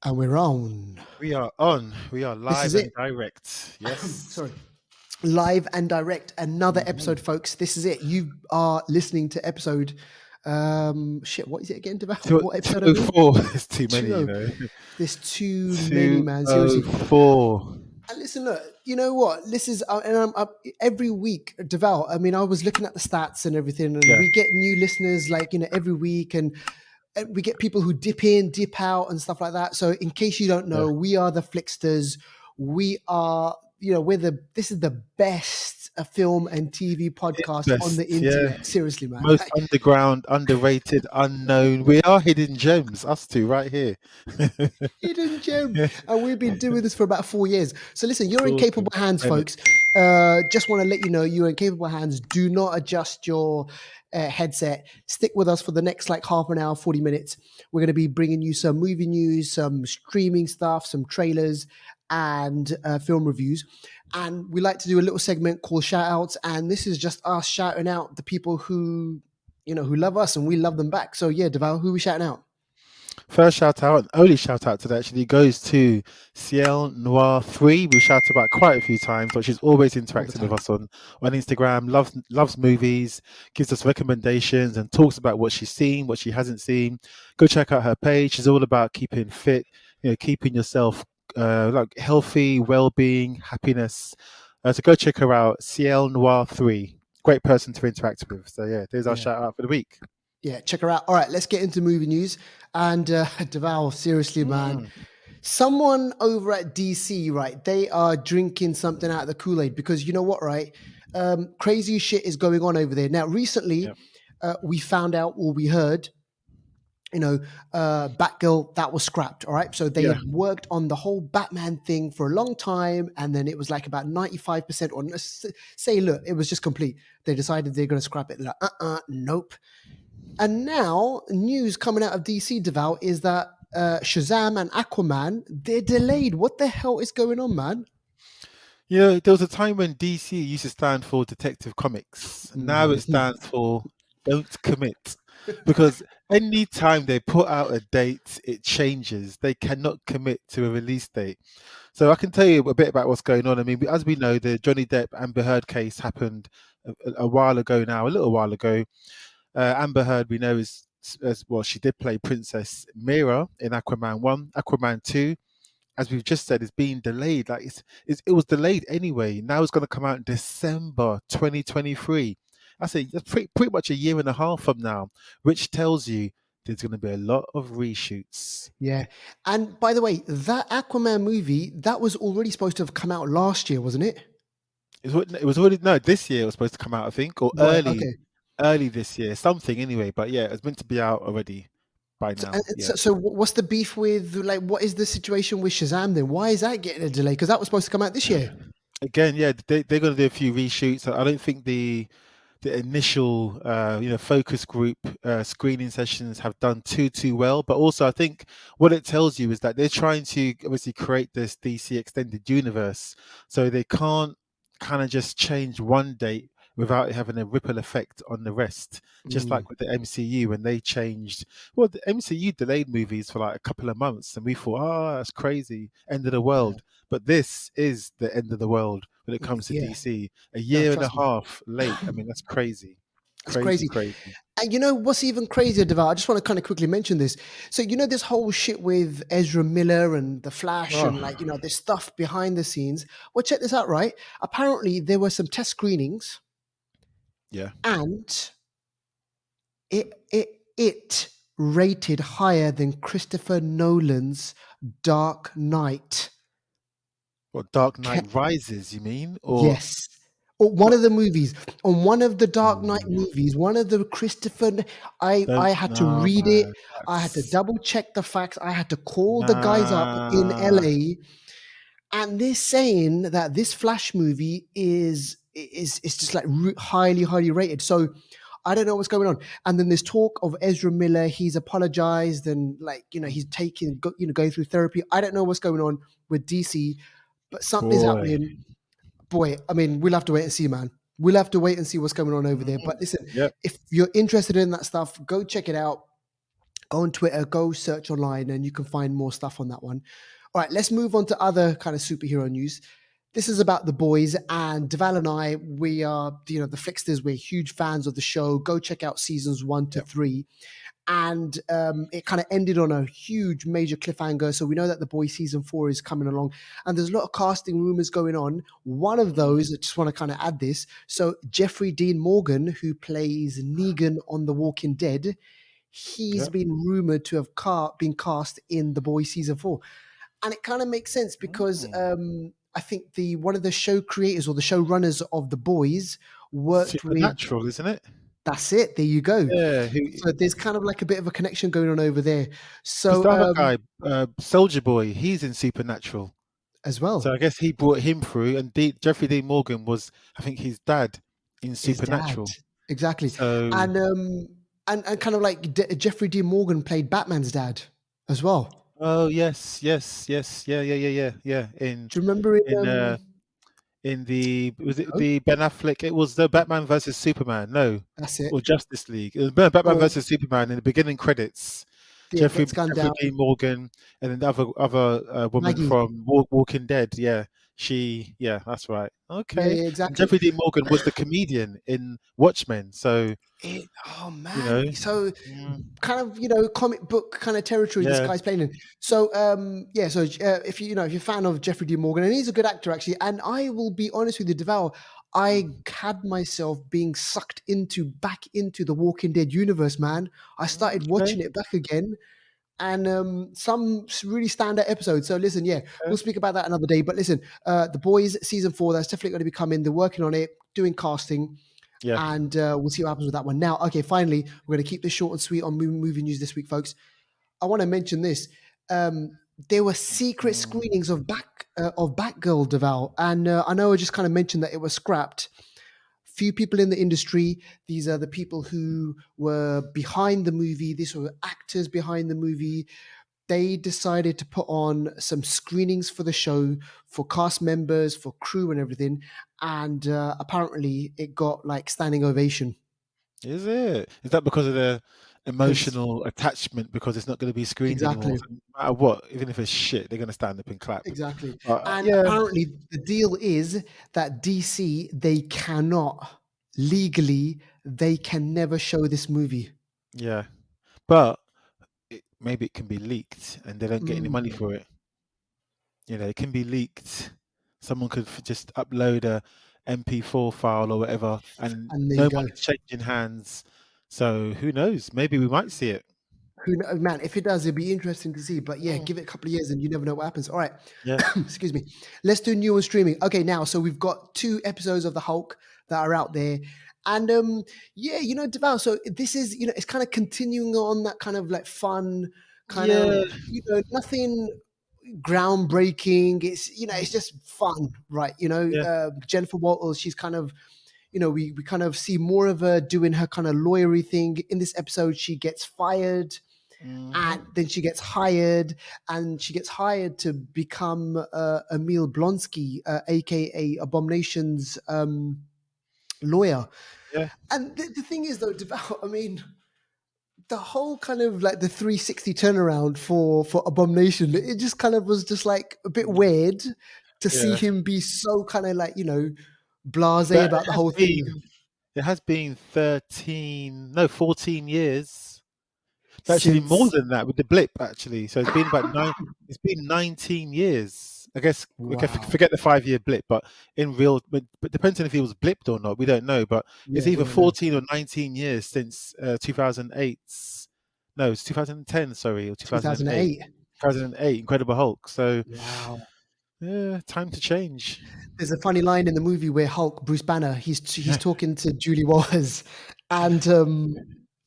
And we're on. We are on. We are This is live and it. direct. Yes. Sorry. Live and direct. Another Mhm. episode, folks. This is it. You are listening to episode. What is it again, Deval? Two, What episode are we in? 204. It's too many, 20. There's too many, man. Seriously. 204. And listen, look, you know what? This is, and I'm up every week, Deval. I mean, I was looking at the stats and everything, and Yeah. we get new listeners like, every week. And we get people who dip in, dip out, and stuff like that. So, in case you don't Yeah. know, we are the Flixters. We are, this is the best film and TV It's podcast on the best. Yeah. internet. Seriously, man. Most underground, underrated, unknown. We are hidden gems. Us two right here. Hidden gem. And we've been doing this for about 4 years. So listen, you're in Awesome. capable hands, And folks. Just want to let you know you're in capable hands. Do not adjust your headset. Stick with us for the next like half an hour, 40 minutes. We're going to be bringing you some movie news, some streaming stuff, some trailers, and film reviews. And we like to do a little segment called shout outs. And this is just us shouting out the people who, who love us and we love them back. So yeah, Deval, who are we shouting out? first shout out, only shout out today actually goes to Ciel Noir 3. We shouted about quite a few times, but she's always All the interacting with time. us on Instagram, loves movies, gives us recommendations and talks about what she's seen, what she hasn't seen. Go check out her page. She's all about keeping fit, keeping yourself like healthy, well-being, happiness. So go check her out, Ciel Noir 3. Great person to interact with. So yeah, there's our Yeah. shout out for the week. Yeah, check her out. All right, let's get into movie news. And Deval, seriously, man, someone over at DC, right? They are drinking something out of the Kool-Aid because you know what, right? Crazy shit is going on over there. Now, recently, Yeah. we found out or we heard, Batgirl that was scrapped. All right, so they Yeah. had worked on the whole Batman thing for a long time, and then it was like about 95% or say, look, it was just complete. They decided they're going to scrap it. They're like, nope. And now, news coming out of DC, Deval, is that Shazam and Aquaman, they're delayed. What the hell is going on, man? Yeah, there was a time when DC used to stand for Detective Comics. Now it stands for Don't Commit. Because any time they put out a date, it changes. They cannot commit to a release date. So I can tell you a bit about what's going on. I mean, as we know, the Johnny Depp Amber Heard case happened a while ago now, a little while ago. Amber Heard, we know, is as well. She did play Princess Mira in Aquaman 1, Aquaman 2. As we've just said, is being delayed. Like it was delayed anyway. Now it's going to come out in December 2023. I say that's pretty much a year and a half from now, which tells you there's going to be a lot of reshoots. Yeah. And by the way, that Aquaman movie, that was already supposed to have come out last year, wasn't it? It was already no, this year it was supposed to come out, I think, or Right. Okay. early this year, something anyway. But yeah, it's meant to be out already by So, and now. so, Yeah. so what's the beef with, like, what is the situation with Shazam then? Why is that getting a delay? Because that was supposed to come out this year. Again, yeah, they're going to do a few reshoots. I don't think the initial focus group screening sessions have done too well, but also I think what it tells you is that they're trying to obviously create this DC extended universe, so they can't kind of just change one date without it having a ripple effect on the rest, just Mm, like with the MCU when they changed. Well, the MCU delayed movies for like a couple of months and we thought, oh, that's crazy, end of the yeah. world. But this is the end of the world when it comes to Yeah. DC. A No, year and a trust me. half late. I mean, that's crazy. It's crazy. Crazy. And you know what's even crazier, Deval? I just want to kind of quickly mention this. So, this whole shit with Ezra Miller and The Flash and Oh, this stuff behind the scenes. Well, check this out, right? Apparently, there were some test screenings yeah. and it rated higher than Christopher Nolan's Dark Knight. What, Dark Ca- Knight Rises, you mean? Or Yes. Or one what? of the movies, on one of the Dark Knight Mm, movies, one of the I don't had to know, read it. man. I had to That's double check the facts. I had to call the guys up in nah. LA, and they're saying that this Flash movie is just like highly rated. So I don't know what's going on. And then there's talk of Ezra Miller. He's apologized and he's taking going through therapy. I don't know what's going on with DC, but something's Boy. happening. Boy, I mean, we'll have to wait and see, man. We'll have to wait and see what's going on over there. Mm, But listen, yep. if you're interested in that stuff, go check it out. Go on Twitter, go search online, and you can find more stuff on that one. All right, let's move on to other kind of superhero news. This is about The Boys, and Deval and I, we are, the Flixters, we're huge fans of the show. Go check out seasons 1 to 3. And it kind of ended on a huge major cliffhanger. So we know that The Boys season 4 is coming along, and there's a lot of casting rumors going on. One of those, I just want to kind of add this. So Jeffrey Dean Morgan, who plays Negan on The Walking Dead, he's Yep. been rumored to have been cast in The Boys season 4. And it kind of makes sense because I think one of the show creators or the showrunners of The Boys worked with. Supernatural, isn't it? That's it. There you go. Yeah, So there's kind of like a bit of a connection going on over there. because So the other guy, Soldier Boy, he's in Supernatural. as So I well, guess he brought him through, and Jeffrey Dean Morgan was, I think, his dad in his dad, Supernatural. exactly, So, and kind of like Jeffrey D. Morgan played Batman's dad as well. oh yes, yes, yes, yeah, yeah, yeah, yeah, yeah. Do you remember In the was it the Ben Affleck? It was the Batman versus Superman. No, that's it. or Justice League. It was Batman Or versus Superman in the beginning credits. yeah, gets gunned Jeffrey down. Dean Morgan, and then the other woman Maggie. from Walking Dead. Yeah, that's right. Yeah, Okay, yeah, and exactly. Jeffrey Dean Morgan was the comedian in Watchmen. So Oh you man, know, so mm, kind of comic book kind of territory this yeah, guy's playing in. So yeah, so if if you're a fan of Jeffrey D. Morgan, and he's a good actor actually, and I will be honest with you, Deval, I had myself being sucked back into the Walking Dead universe, man. I started okay, watching it back again, and some really standout episodes. So listen, yeah, we'll okay, speak about that another day. But listen, The Boys season 4, that's definitely going to be coming. They're working on it, doing casting, yeah, and we'll see what happens with that one. Now, okay, finally, we're going to keep this short and sweet on movie news this week, folks. I want to mention this. There were secret mm, screenings of Batgirl, Deval, and I know I just kind of mentioned that it was scrapped. Few people in the industry. These are the people who were behind the movie. These were actors behind the movie. They decided to put on some screenings for the show for cast members, for crew, and everything. And apparently, it got like standing ovation is it? Is that because of the because emotional attachment? Because it's not going to be screened anymore. exactly. So no matter what, even if it's shit, they're going to stand up and clap. Exactly. But And yeah, apparently the deal is that DC, they cannot legally, they can never show this movie. yeah, but maybe it can be leaked, and they don't get any money Mm. for it. It can be leaked. Someone could just upload a MP4 file or whatever, and And there you no go. money's changing hands. So who knows? Maybe we might see it. Who man, if it does, it'd be interesting to see. But yeah, Mm, give it a couple of years and you never know what happens. All right. yeah, Excuse me. Let's do new and streaming. Okay, now so we've got 2 episodes of the Hulk that are out there. And yeah, Deval, so this is, it's kind of continuing on that kind of like fun, kind of, yeah, nothing groundbreaking. It's it's mm, just fun, right? yeah, Jennifer Walters, she's kind of we kind of see more of her doing her kind of lawyery thing. In this episode, she gets fired hmm, and then she gets hired, and she gets hired to become Emil Blonsky, aka Abomination's lawyer. yeah, And the thing is, though, I mean, the whole kind of like the 360 turnaround for Abomination, it just kind of was just like a bit mm, weird to see yeah. him be so kind of like blasé But about the whole thing it has been 13, no, 14 years. Actually, more since. than that with the blip. Actually, so it's been about nine. It's been 19 years. I guess. Okay, Wow. forget the 5-year blip, but in real, but depends on if he was blipped or not. We don't know, but Yeah, it's either we don't know. 14 or 19 years since 2008. No, it's 2010. Sorry, or 2008. 2008. 2008, Incredible Hulk. So Wow. yeah, time to change. There's a funny line in the movie where Hulk, Bruce Banner, he's Yeah, talking to Julie Walters, and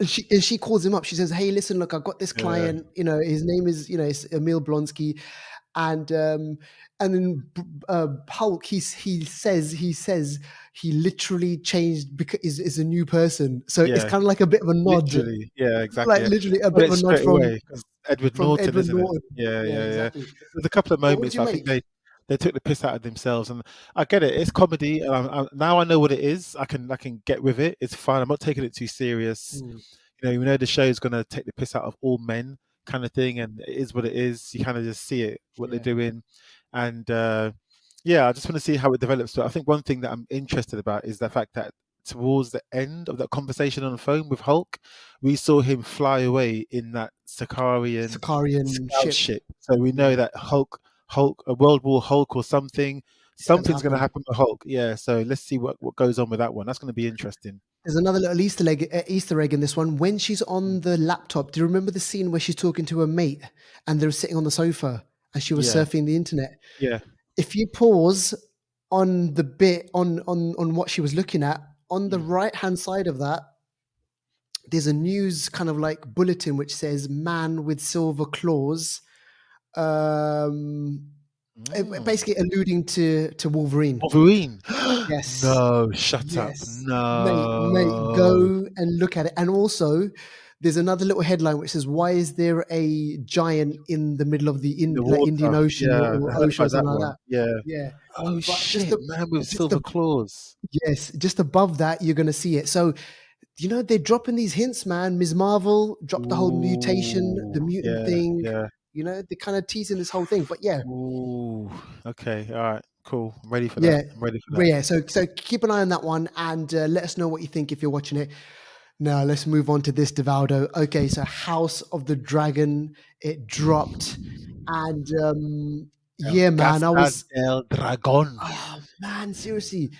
she calls him up. She says, "Hey, listen, look, I've got this yeah, client. His name is it's Emil Blonsky, and then Hulk he says he literally changed because is a new person. So it's yeah. kind of like a bit of a nod, Literally, yeah, exactly. like Yeah. literally a Got bit it of a nod straight from away because Edward Norton, Edward isn't it? Norton. Yeah, Yeah, yeah, yeah. exactly. There's a couple of But what do moments, you but I think make? they took the piss out of themselves, and I get it. It's comedy, and now I know what it is. I can get with it. It's fine. I'm not taking it too serious. Mm. we know the show is going to take the piss out of all men, kind of thing, and it is what it is. You kind of just see it, what they're Yeah. doing, and yeah, I just want to see how it develops. But I think one thing that I'm interested about is the fact that towards the end of that conversation on the phone with Hulk, we saw him fly away in that Sakarian Sicarian scout ship. ship. So we know Yeah. that Hulk, a World War Hulk or something, It's going to something's going to happen. happen to Hulk. Yeah. So let's see what goes on with that one. That's going to be interesting. There's another little Easter egg in this one. When she's on the laptop, do you remember the scene where she's talking to her mate and they're sitting on the sofa and she was Yeah. surfing the internet? Yeah. If you pause on the bit on what she was looking at, on the Mm. right hand side of that, there's a news kind of like bulletin which says "Man with silver claws," um, Mm. basically alluding to Wolverine. Wolverine. Yes, No, shut up. yes, mate, No. go and look at it. And also, there's another little headline which says, "Why is there a giant in the middle of the In the Indian water. Ocean Yeah, or I heard ocean or about that something like one. that?" Yeah. Yeah, Oh but shit, man with just silver claws. yes, just above that, you're going to see it. So they're dropping these hints, man. Ms. Marvel dropped the whole mutation, the Ooh, mutant yeah, thing. yeah. They're kind of teasing this whole thing. But yeah, Ooh, okay, all right, cool. I'm ready for that. yeah, I'm ready for but that. yeah. So keep an eye on that one and let us know what you think if you're watching it. Now let's move on to this, Devaldo. Okay, so House of the Dragon, it dropped, and El yeah, man, I Casa was del Dragón. oh man, seriously.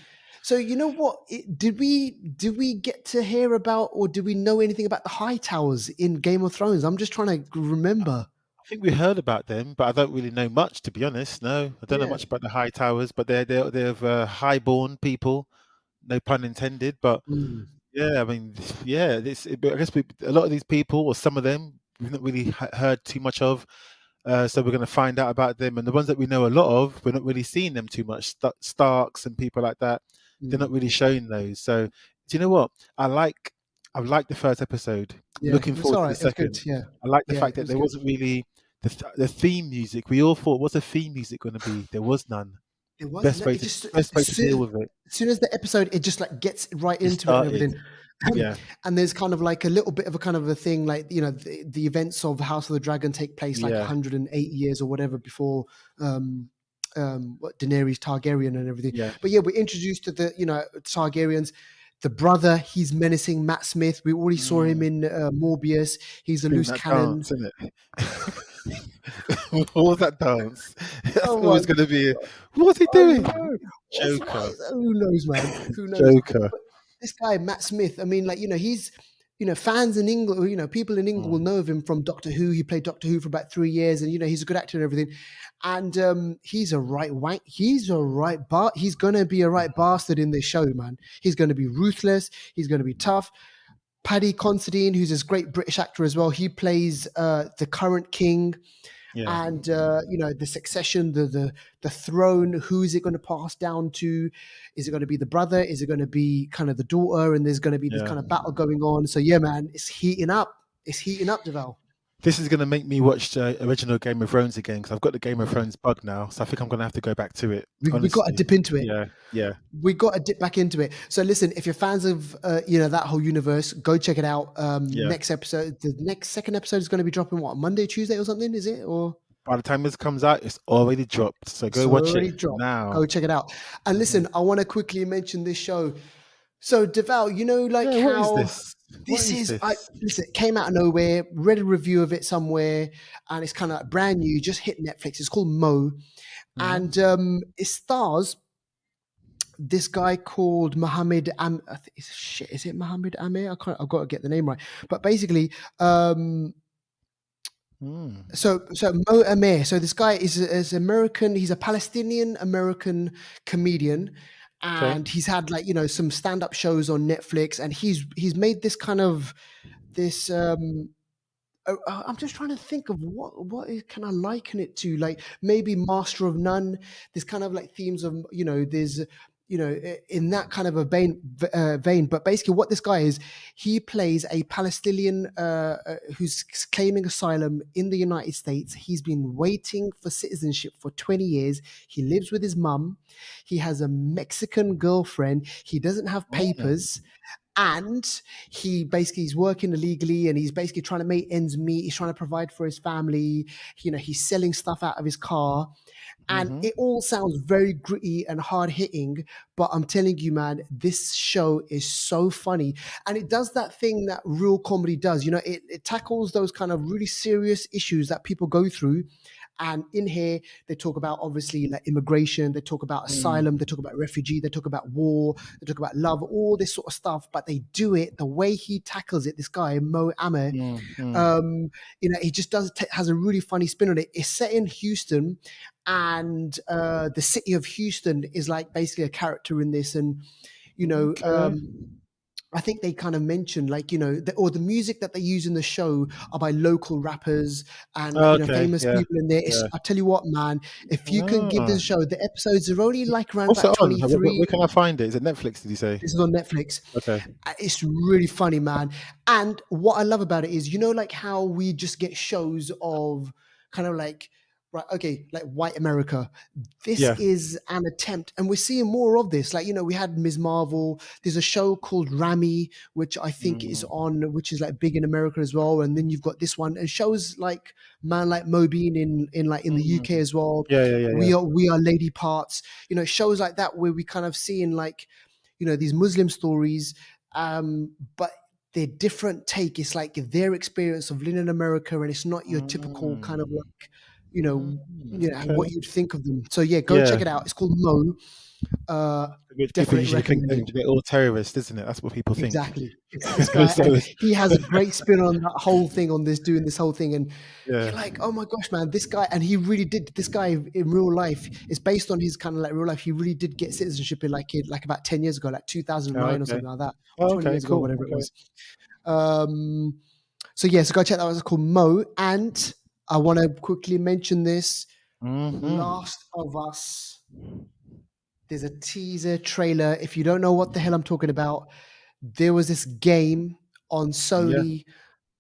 So you know what? Did we get to hear about or did we know anything about the High Towers in Game of Thrones? I'm just trying to remember. I think we heard about them, but I don't really know much, to be honest. No, I don't know Yeah. much about the High Towers, but they're highborn people, no pun intended. But Mm, yeah, I mean, yeah, I guess a lot of these people, or some of them, we've not really heard too much of. So we're going to find out about them, and the ones that we know a lot of, we're not really seeing them too much. Starks and people like that, they're not mm. really showing those. So do you know what? I like the first episode. I'm Yeah, looking it's forward all to the right. It was good. second. Yeah. I like the Yeah, fact it that was there good. wasn't really the theme music. We all thought, what's the theme music going to be? There was none. It was Best no, way it to just best way to deal with it. as soon as the episode, it just like gets right It into it and started. everything. Yeah, And there's kind of like a little bit of a kind of a thing, like the events of House of the Dragon take place like yeah, 108 years or whatever before what Daenerys Targaryen and everything. yeah. But yeah, we're introduced to the Targaryens. The brother, he's menacing Matt Smith. We already saw him Mm. in Morbius. He's a Doing loose that cannon. dance, isn't it? What was that dance? That's Oh always my going to be. What was he I doing? know. What Joker. is who knows, man? Who knows? Joker. But this guy, Matt Smith, I mean, like, he's, fans in England, people in England will Mm. know of him from Doctor Who. He played Doctor Who for about 3 years, and he's a good actor and everything. And he's a right wank. He's a right he's gonna be a right bastard in this show, man. He's gonna be ruthless. He's gonna be tough. Paddy Considine, who's this great British actor as well, he plays the current king Yeah, and the succession, the throne. Who is it going to pass down to? Is it going to be the brother? Is it going to be kind of the daughter? And there's going to be this yeah. kind of battle going on. So yeah, man, it's heating up. It's heating up, Deval. This is going to make me watch the original Game of Thrones again because I've got the Game of Thrones bug now. So I think I'm going to have to go back to it. We got to Honestly. dip into it. Yeah, yeah, We got to dip back into it. So listen, if you're fans of that whole universe, go check it out. yeah. Next episode, the next second episode is going to be dropping what, Monday, Tuesday, or something? Is it or? By the time this comes out, it's already dropped. So It's go watch it already dropped. Go now. check it out. And Mhm. listen, I want to quickly mention this show. So Deval, like Yeah, what is how this? What this is is. I this? listen, it came out of nowhere. Read a review of it somewhere, and it's kind of brand new. Just hit Netflix. It's called Mo, Mhm. and it stars this guy called Mohammed shit, is it Mohammed Amir? I've got to get the name right. But basically, Mm. so Mo Amir. So this guy is American. He's a Palestinian American comedian, Okay. and he's had some stand up shows on Netflix, and he's made this kind of this. I'm just trying to think of can I liken it to? Like maybe Master of None. There's kind of like themes of there's in that kind of a vein. But basically, what this guy is, he plays a Palestinian who's claiming asylum in the United States. He's been waiting for citizenship for 20 years. He lives with his mum. He has a Mexican girlfriend. He doesn't have Oh. papers and he basically he's working illegally, and he's basically trying to make ends meet. He's trying to provide for his family. He's selling stuff out of his car, and Mm-hmm. it all sounds very gritty and hard hitting. But I'm telling you, man, this show is so funny, and it does that thing that real comedy does. It tackles those kind of really serious issues that people go through. And in here, they talk about obviously like immigration, they talk about asylum, they talk about refugee, they talk about war, they talk about love, all this sort of stuff. But they do it the way he tackles it. This guy Mo Amer, Mm-hmm. he just has a really funny spin on it. It's set in Houston, and the city of Houston is like basically a character in this, and you know. Okay. I think they kind of mentioned like or the music that they use in the show are by local rappers and like Okay. famous Yeah. people in there. Yeah. I tell you what, man, if you can give Ah. this show, the episodes are only like around What's it about on? Where 23. can I find it? Is it Netflix? Did you say? This is on Netflix. Okay. It's really funny, man. And what I love about it is, like how we just get shows of kind of like, right, okay, like white America. This Yeah. is an attempt, and we're seeing more of this. Like, we had Ms. Marvel. There's a show called Rami, which I think is Mm. on, which is like big in America as well. And then you've got this one, and shows like Man Like Mobeen in the UK Mm. as well. Yeah. Yeah. Yeah. Yeah. We are Lady Parts. Shows like that where we kind of seeing like these Muslim stories, but their different take. It's like their experience of living in America, and it's not your typical kind of Mm. like, what Okay. you'd think of them. So yeah, go Yeah. check it out. It's called Mo. Uh, Which people Definitely usually think recommended. they're all terrorists, isn't it? That's what people think. Exactly. It's this guy, So and he has a great spin on that whole thing, on this doing this whole thing, and you're yeah. like, oh my gosh, man, this guy, and he really did. This guy in real life is based on his kind of like real life. He really did get citizenship in like about 10 years ago, like Oh, 2009 or okay. something like that, or Oh, 20 okay. years ago, Cool. whatever it Okay. was. Um, so yeah, so go check that out. It's called Mo, and I want to quickly mention this: Mm-hmm. Last of Us. There's a teaser trailer. If you don't know what the hell I'm talking about, there was this game on Yeah. Sony.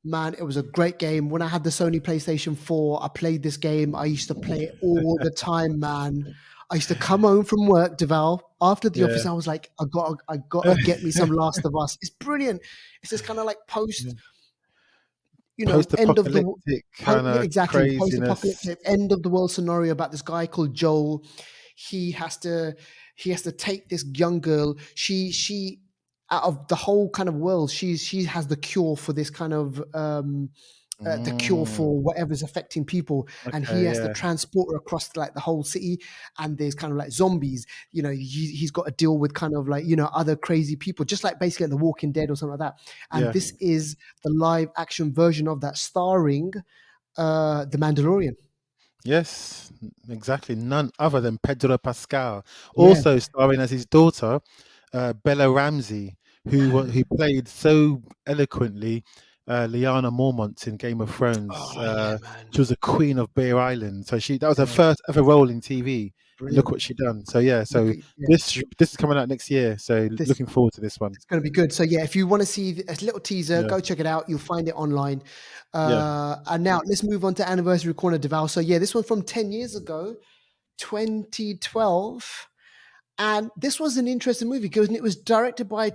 Man, it was a great game. When I had the Sony PlayStation 4, I played this game. I used to play it all the time, man. I used to come home from work, Deval, after the office. Yeah. I was like, I gotta get me some Last of Us. It's brilliant. It's this kind of like end of the Post-apocalyptic kind yeah, of exactly, craziness. post-apocalyptic end of the world scenario about this guy called Joel. He has to he has to take this young girl. She out of the whole kind of world, she has the cure for this kind of the cure Mm. for whatever's affecting people, and he Okay. has to Yeah. transport her across like the whole city. And there's kind of like zombies. He's got to deal with kind of like other crazy people, just like basically The Walking Dead or something like that. And Yeah. this is the live action version of that, starring the Mandalorian. Yes, exactly. None other than Pedro Pascal, Yeah. also starring as his daughter, Bella Ramsey, who played so eloquently Lyanna Mormont in Game of Thrones. Oh yeah, man. She was a queen of Bear Island, so that was her Yeah. first ever role in TV. And look Brilliant. what she done. So yeah, Look so at yeah. this is coming out next year. So This looking forward to this one. It's going to be good. So yeah, if you want to see a little teaser, Yeah, go check it out. You'll find it online. yeah. And now let's move on to Anniversary Corner, Deval. So yeah, this one from 10 years ago, 2012. And this was an interesting movie because it was directed by,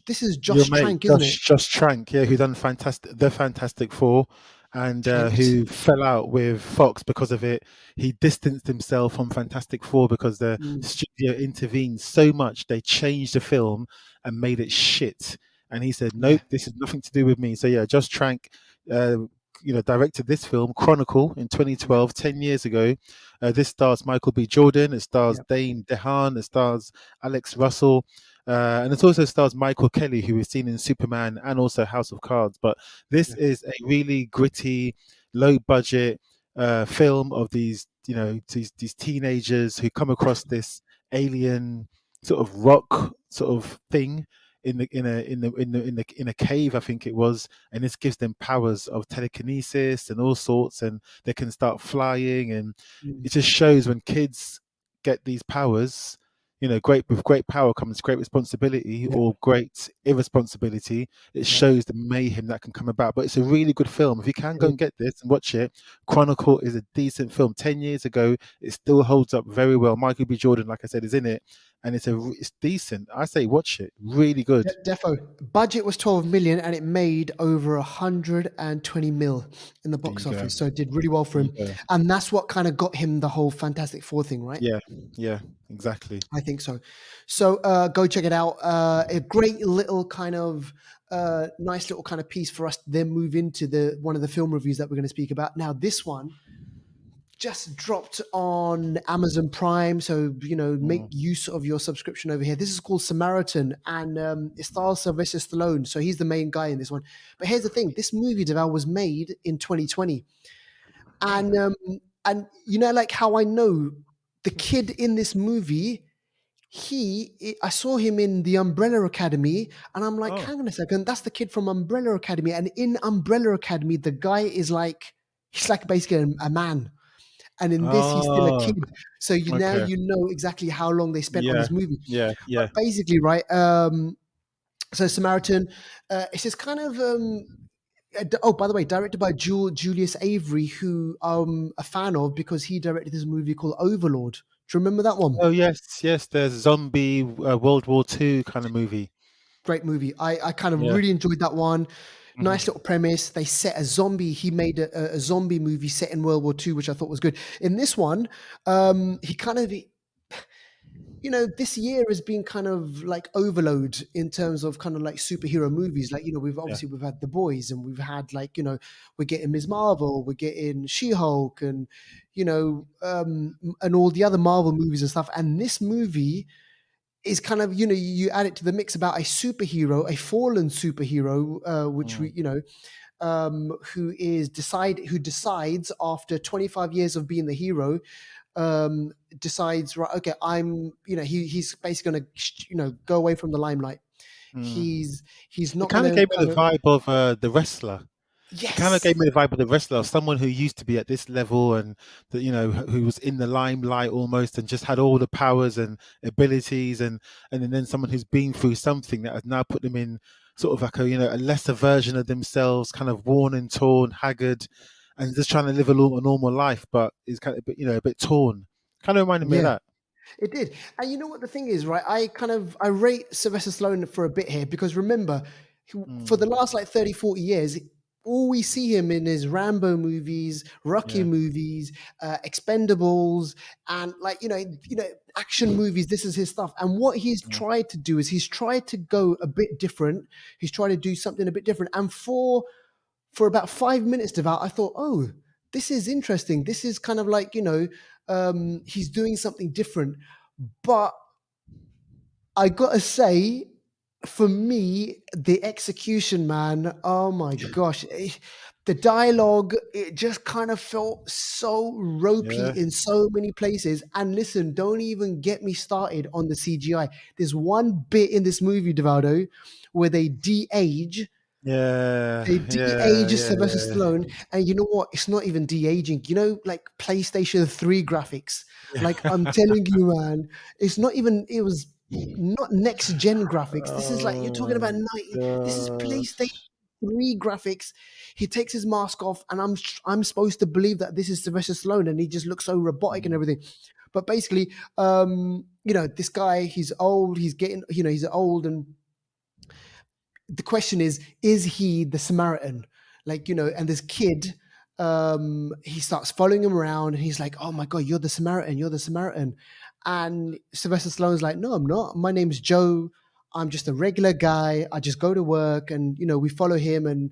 this is Your Josh mate Trank, isn't it? Josh Trank, yeah, who done the Fantastic Four, and Tempest. who fell out with Fox because of it. He distanced himself from Fantastic Four because the Mm, studio intervened so much they changed the film and made it shit. And he said, yeah. "Nope, this has nothing to do with me." So yeah, Josh Trank, uh, directed this film, Chronicle, in Yep. 2012, 10 years ago. This stars Michael B. Jordan. It stars Yep. Dane DeHaan. It stars Alex Russell. And it also stars Michael Kelly, who we've seen in Superman and also House of Cards. But this Yeah. is a really gritty, low budget film of these teenagers who come across this alien sort of rock sort of thing in a cave, I think it was, and this gives them powers of telekinesis and all sorts, and they can start flying, and Mm, it just shows when kids get these powers, great power comes great responsibility, yep. or great irresponsibility. It Yep. shows the mayhem that can come about. But it's a really good film. If you can It go is. and get this and watch it, Chronicle is a decent film. 10 years ago, it still holds up very well. Michael B. Jordan, like I said, is in it, and it's decent. I say watch it. Really good. Defo. Budget was 12 million and it made over 120 mil in the There box you go. office. So it did really well for There you him. go. And that's what kind of got him the whole Fantastic Four thing, right? Yeah, yeah, exactly. I think so. So go check it out. A great little kind of nice little kind of piece for us to then move into the one of the film reviews that we're going to speak about. Now, this one just dropped on Amazon Prime, so make Mm. use of your subscription over here. This is called Samaritan, and it stars Sylvester Stallone, so he's the main guy in this one. But here's the thing: this movie, Deval, was made in 2020, Oh, and like how I know the kid in this movie. I saw him in the Umbrella Academy, and I'm like, oh, hang on a second, that's the kid from Umbrella Academy. And in Umbrella Academy, the guy is like, he's like basically a man, and in this he's still a oh. kid. So Okay. you know exactly how long they spent on Yeah, this movie. yeah, But yeah, basically, right, so Samaritan, it's just kind of oh, by the way, directed by Julius Avery, who I'm a fan of because he directed this movie called Overlord. Do you remember that one? oh yes, yes. There's zombie World War II kind of movie. Great movie. I kind of Yeah. really enjoyed that one. Nice little Hmm. premise. They set a zombie. He made a zombie movie set in World War II, which I thought was good. In this one, he kind of, this year has been kind of like overload in terms of kind of like superhero movies. Like, Yeah. we've had The Boys, and we've had like, we're getting Ms. Marvel, we're getting She-Hulk, and, and all the other Marvel movies and stuff. And this movie is kind of, you add it to the mix about a superhero, a fallen superhero, which Mm, who decides after 25 years of being the hero, decides, right, okay, he's basically going to go away from the limelight. mm. He's It not going kind of to gave me the kind of, vibe of the wrestler. It kind of yes, gave me the vibe of the wrestler, of someone who used to be at this level and that who was in the limelight almost and just had all the powers and abilities, and then someone who's been through something that has now put them in sort of like a lesser version of themselves, kind of worn and torn, haggard, and just trying to live a normal life, but is kind of a bit torn. Kind of reminded me of yeah. that. It did. And you know what the thing is, right? I rate Sylvester Stallone for a bit here because remember, for the Mm, last like 30, 40 years, all we see him in is Rambo movies, Rocky yeah, movies, Expendables, and like, action movies. This is his stuff. And what he's mm, tried to do is he's tried to go a bit different. He's tried to do something a bit different. And for about 5 minutes, Devout, I thought, oh, this is interesting. This is kind of like, he's doing something different. But I gotta say, for me, the execution, man, oh my gosh. The dialogue, it just kind of felt so ropey yeah, in so many places. And listen, don't even get me started on the CGI. There's one bit in this movie, Devaldo, where yeah, they yeah, de-age yeah, Sylvester yeah, Stallone, and you know what? It's not even de-aging. Like PlayStation 3 graphics. yeah. Like I'm telling you, man, it's not even. It was not next gen graphics. This is like you're talking Oh about my 90. This is PlayStation gosh. 3 graphics. He takes his mask off, and I'm supposed to believe that this is Sylvester Stallone, and he just looks so robotic and Mm, everything. But basically, this guy, he's old. He's getting, he's old, and the question is he the Samaritan? Like, and this kid, he starts following him around and he's like, oh my God, you're the Samaritan, you're the Samaritan. And Sylvester Stallone's like, no, I'm not. My name's Joe. I'm just a regular guy. I just go to work and, we follow him. And,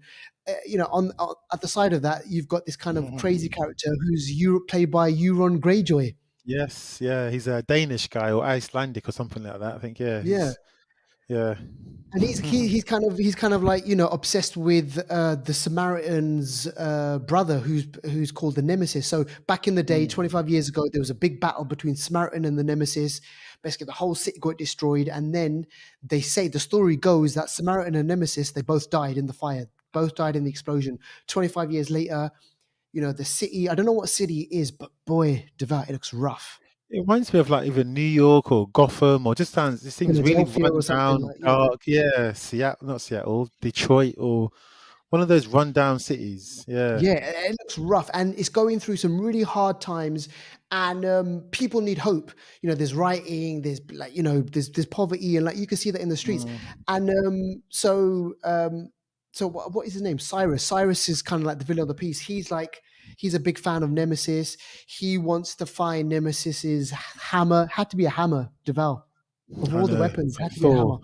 on at the side of that, you've got this kind of crazy character who's played by Euron Greyjoy. yes, yeah, he's a Danish guy or Icelandic or something like that. I think, yeah, Yeah. yeah. And he's kind of like obsessed with the Samaritan's brother who's called the Nemesis. So back in the day, Mm, 25 years ago, there was a big battle between Samaritan and the Nemesis. Basically, the whole city got destroyed, and then they say the story goes that Samaritan and Nemesis, they both died in the fire, both died in the explosion. 25 years later, the city. I don't know what city it is, but boy, Devout, it looks rough. it reminds me of like either New York or Gotham, or it seems really Philadelphia or run something down, like. dark. Yeah, Seattle, not Seattle, Detroit, or one of those rundown cities. Yeah. Yeah, it looks rough, and it's going through some really hard times, and people need hope. There's rioting, there's like there's poverty, and like you can see that in the streets. Mm, And so what is his name? Cyrus. Cyrus is kind of like the villain of the piece. He's a big fan of Nemesis. He wants to find Nemesis's hammer. Had to be a hammer, Deval. Of I all the know. weapons, Like had to be a hammer.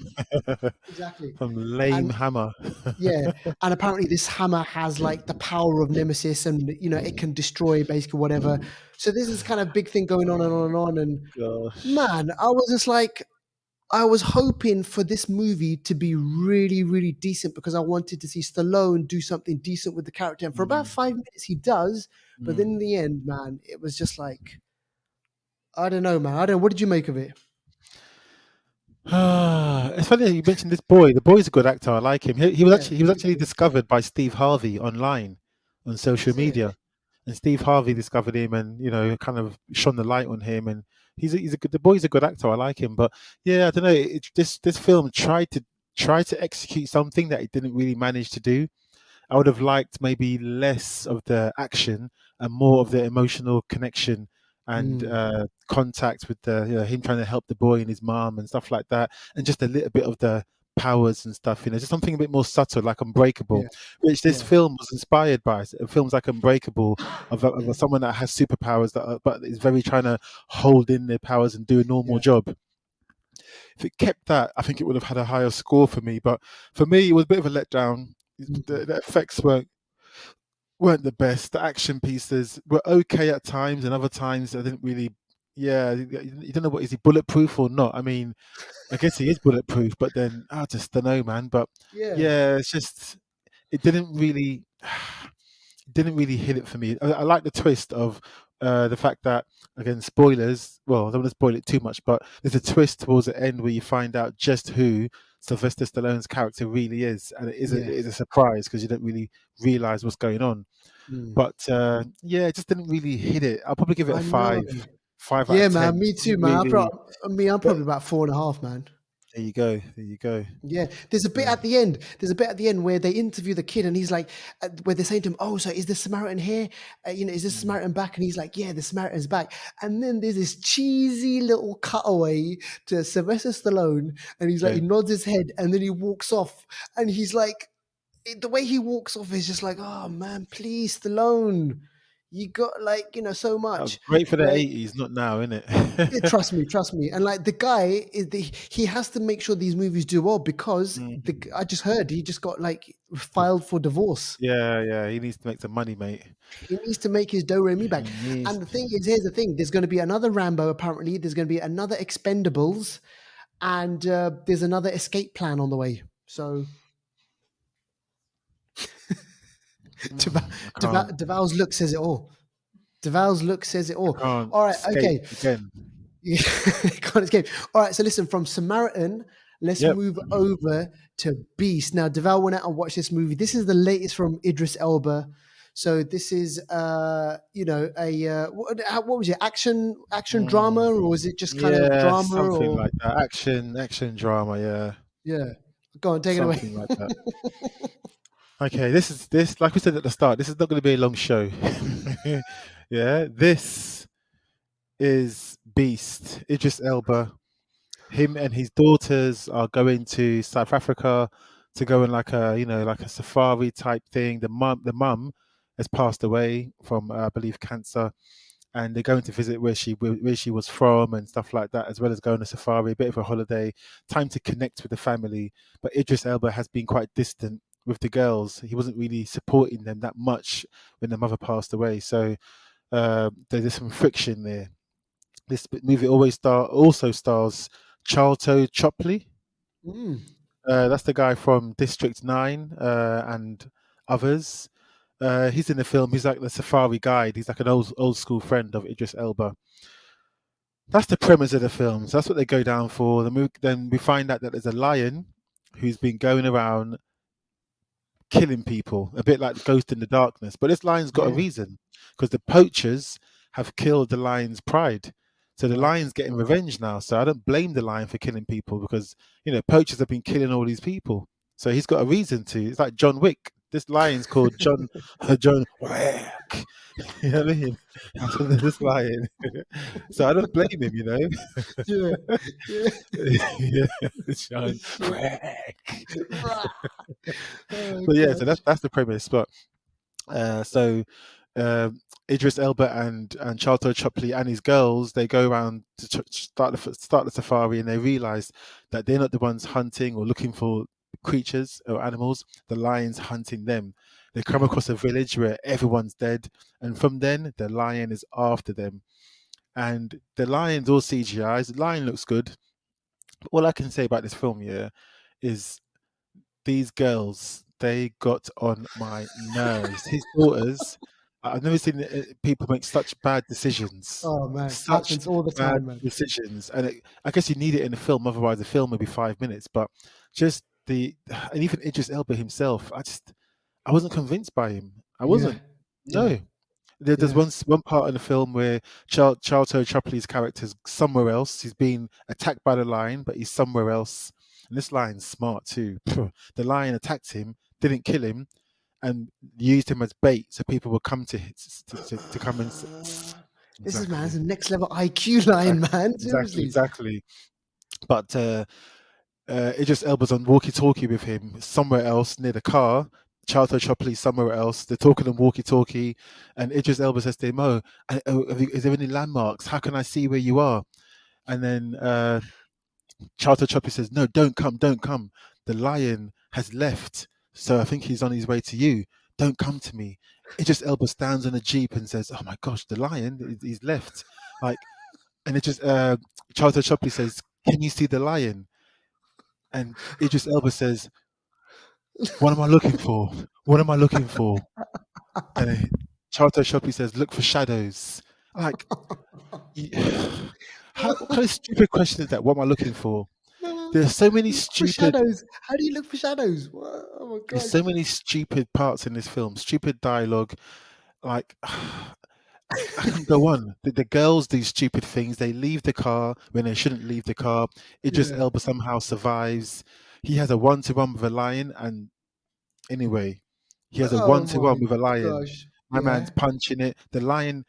Thor. Exactly. Some lame And hammer. yeah, and apparently this hammer has like the power of Nemesis, and it can destroy basically whatever. So this is kind of big thing going on and on and on. And Gosh. man, I was just like, I was hoping for this movie to be really, really decent because I wanted to see Stallone do something decent with the character. And for about Mm, 5 minutes, he does, but then mm. in the end, man, it was just like, I don't know, man. I don't know. What did you make of it? It's funny that you mentioned this boy. The boy's a good actor. I like him. He was Yeah, actually he was really actually good. discovered by Steve Harvey online on social Is it? media, and Steve Harvey discovered him and kind of shone the light on him. And he's a good. The boy's a good actor. I like him. But yeah, I don't know. This film tried to execute something that it didn't really manage to do. I would have liked maybe less of the action and more of the emotional connection and Mm, contact with the him trying to help the boy and his mom and stuff like that, and just a little bit of the powers and stuff. Just something a bit more subtle, like Unbreakable, yeah, which this yeah, film was inspired by. Films like Unbreakable of someone that has superpowers but is very trying to hold in their powers and do a normal yeah. job. If it kept that, I think it would have had a higher score for me. But for me, it was a bit of a letdown. Mm, The effects weren't the best. The action pieces were okay at times, and other times I didn't really. Yeah, you don't know what is he bulletproof or not. I mean, I guess he is bulletproof, but then I just don't know, man. But yeah. yeah, it's just it didn't really hit it for me. I like the twist of the fact that, again, spoilers. Well, I don't want to spoil it too much, but there's a twist towards the end where you find out just who Sylvester Stallone's character really is, and it Yeah. is a surprise because you don't really realize what's going on. Mm. But yeah, it just didn't really hit it. I'll probably give it a I know. five out Yeah, of man. 10. Me too, Didn't man. really, I'm but probably about 4.5, man. there you go, there you go. Yeah, there's a bit Yeah. at the end. There's a bit at the end where they interview the kid, and he's like, where they're saying to him, "Oh, so is the Samaritan here? Is this Mm, Samaritan back?" And he's like, "Yeah, the Samaritan's back." And then there's this cheesy little cutaway to Sylvester Stallone, and he's like, he okay. nods his head, and then he walks off, and he's like, the way he walks off is just like, "Oh man, please, Stallone, you got like so That was much." great for the Like, 80s, not now, isn't yeah, it? trust me. And like the guy he has to make sure these movies do well because Mm. I just heard he just got like filed for divorce. Yeah, yeah, he needs to make some money, mate. He needs to make his do re mi back. He needs And the to. thing is, here's the thing: there's going to be another Rambo. Apparently, there's going to be another Expendables, and there's another Escape Plan on the way. So I can't. Deval's look says it all. Deval's look says it all. I can't All right, escape okay. again. Yeah, can't escape. All right, so listen, from Samaritan, let's Yep. move over to Beast. Now, Deval went out and watched this movie. This is the latest from Idris Elba. So this is, what was it? Action drama, Mm. or was it just kind of Yeah, drama? something Or like that. Action drama. Yeah, yeah, go on, take it away. something like that. Okay, this. Like we said at the start, this is not going to be a long show. Yeah, this is Beast. Idris Elba. Him and his daughters are going to South Africa to go in like a safari type thing. The mum has passed away from I believe cancer, and they're going to visit where she was from and stuff like that, as well as going on a safari, a bit of a holiday, time to connect with the family. But Idris Elba has been quite distant with the girls. He wasn't really supporting them that much when the mother passed away. So there's some friction there. This movie also stars Charlton Chopley. Mm, That's the guy from District 9 and others. He's in the film. He's like the safari guide. He's like an old school friend of Idris Elba. That's the premise of the film. So that's what they go down for. Then we find out that there's a lion who's been going around killing people, a bit like the Ghost in the Darkness. But this lion's got a yeah, reason because the poachers have killed the lion's pride. So the right. lion's getting revenge now. So I don't blame the lion for killing people because poachers have been killing all these people. So he's got a reason to. It's like John Wick. This lion's called John John Wick. You know what I mean? That's what this lion. So I don't blame him, you know. Yeah, yeah. Yeah, John Shit. Wick. Rah. Oh But yeah, so gosh. that's the premise. But so Idris Elba and Charlton Chopley and his girls, they go around to start the safari, and they realize that they're not the ones hunting or looking for creatures or animals. The lion's hunting them. They come across a village where everyone's dead, and from then the lion is after them. And the lion's all CGI. The lion looks good. But all I can say about this film, yeah, is these girls, they got on my nerves. His daughters, I've never seen people make such bad decisions. Oh man, Such happens all the bad time, man. decisions. And I guess you need it in a film, otherwise the film would be 5 minutes. But just and even Idris Elba himself, I wasn't convinced by him. I Yeah, wasn't. yeah, No. There's yeah. one part in the film where Charlton Chopley's character's somewhere else. He's been attacked by the lion, but he's somewhere else. And this lion's smart too. The lion attacked him, didn't kill him, and used him as bait so people would come to come and This is man's exactly, next level IQ line, man. Seriously. exactly. But Idris Elba's on walkie-talkie with him somewhere else near the car. Charlton Chopley somewhere else. They're talking on walkie-talkie, and Idris Elba says to him, "Oh, is there any landmarks? How can I see where you are?" And then Charlton Chopley says, "No, don't come, don't come. The lion has left, so I think he's on his way to you. Don't come to me." Idris Elba stands on a jeep and says, "Oh my gosh, the lion, he's left." Like, and it just Charlton Chopley says, "Can you see the lion?" And Idris Elba says, "What am I looking for? What am I looking for?" And then Charlton Chopley says, "Look for shadows." Like, y- what kind of stupid question is that? What am I looking for? There's so many Look for stupid shadows. How do you look for shadows? What? Oh my There's gosh. so many stupid parts in this film, stupid dialogue. Like, I can go on. The girls do stupid things. They leave the car when they shouldn't leave the car. Idris Yeah. Elba somehow survives. He has a one-to-one with a lion, and anyway, he has a Oh one-to-one my with a lion. gosh. My man's Yeah. punching it. The lion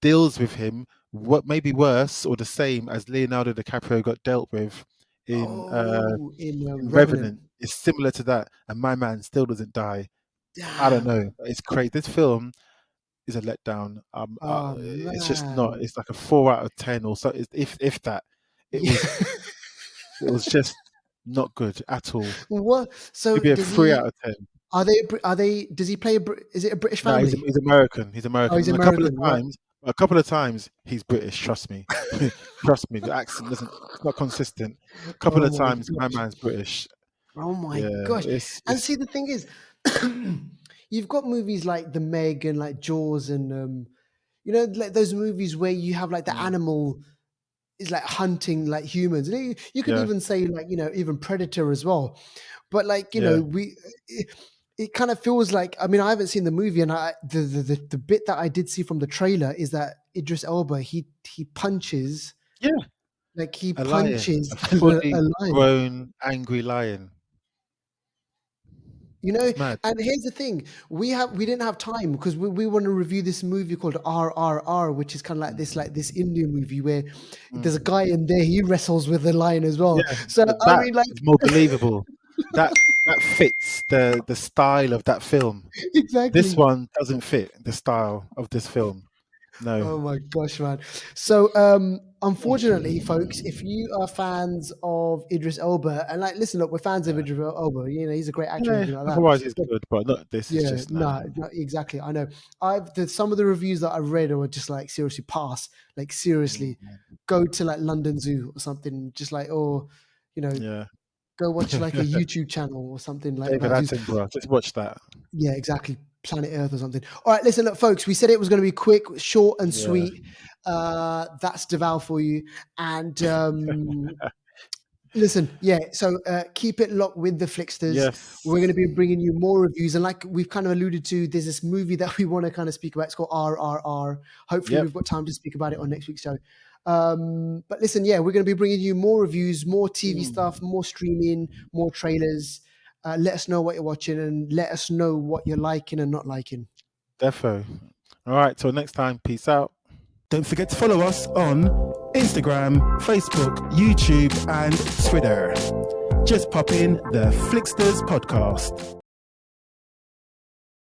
deals with him what maybe worse or the same as Leonardo DiCaprio got dealt with in Oh, in Revenant. Revenant. It's similar to that, and my man still doesn't die. I don't Damn. know. It's crazy. This film is a letdown. Oh It's just not. man. It's like a 4 out of 10 or so. If that, it Yeah. was it was just not good at all. What? So Maybe a does 3 out of 10. are they, does he play is it a British No, family? he's American. He's Oh, American, he's and American, right? a couple of times he's British. Trust me, trust me. The accent doesn't. It's not consistent. A couple Oh of my times my gosh. man's British. Oh my Yeah, gosh. And it's see, the thing is, you've got movies like The Meg and like Jaws and like those movies where you have like the mm, animal is like hunting like humans. And you could yeah, even say like, even Predator as well. But like, yeah, it kind of feels like, I mean, I haven't seen the movie, and the bit that I did see from the trailer is that Idris Elba, he punches, yeah. like he A lion, punches a fully a lion. grown, angry lion. You know, It's mad. and here's the thing: we didn't have time because we want to review this movie called RRR, which is kind of like this Indian movie where there's a Mm. guy in there, he wrestles with the lion as well. Yeah, So I that mean, like, is more believable. That that fits the style of that film. This exactly. one doesn't fit the style of this film. No. Oh my gosh, man. So, unfortunately, folks, if you are fans of Idris Elba, and like, listen, look, we're fans of Yeah. Idris Elba. He's a great actor and Yeah, everything like that. otherwise it's But good, but not this is yeah, just nah. no, no, exactly. I know. Some of the reviews that I've read are just like seriously pass. Like seriously, Mm, go to like London Zoo or something. Just like, or you know, yeah. go watch like a YouTube channel or something like David about zoos. Attenborough, just watch that. Yeah, exactly. Planet Earth or something. All right, listen, look, folks. We said it was going to be quick, short, and Yeah. sweet. That's Deval for you. And listen, yeah. So keep it locked with the Flixters. We're going to Yes. be bringing you more reviews, and like we've kind of alluded to, there's this movie that we want to kind of speak about. It's called RRR. Hopefully, Yep. we've got time to speak about it on next week's show. But listen, yeah, we're going to be bringing you more reviews, more TV stuff, Mm. more streaming, more trailers. Let us know what you're watching and let us know what you're liking and not liking. Defo. All right, till next time. Peace out. Don't forget to follow us on Instagram, Facebook, YouTube, and Twitter. Just pop in the Flixters podcast.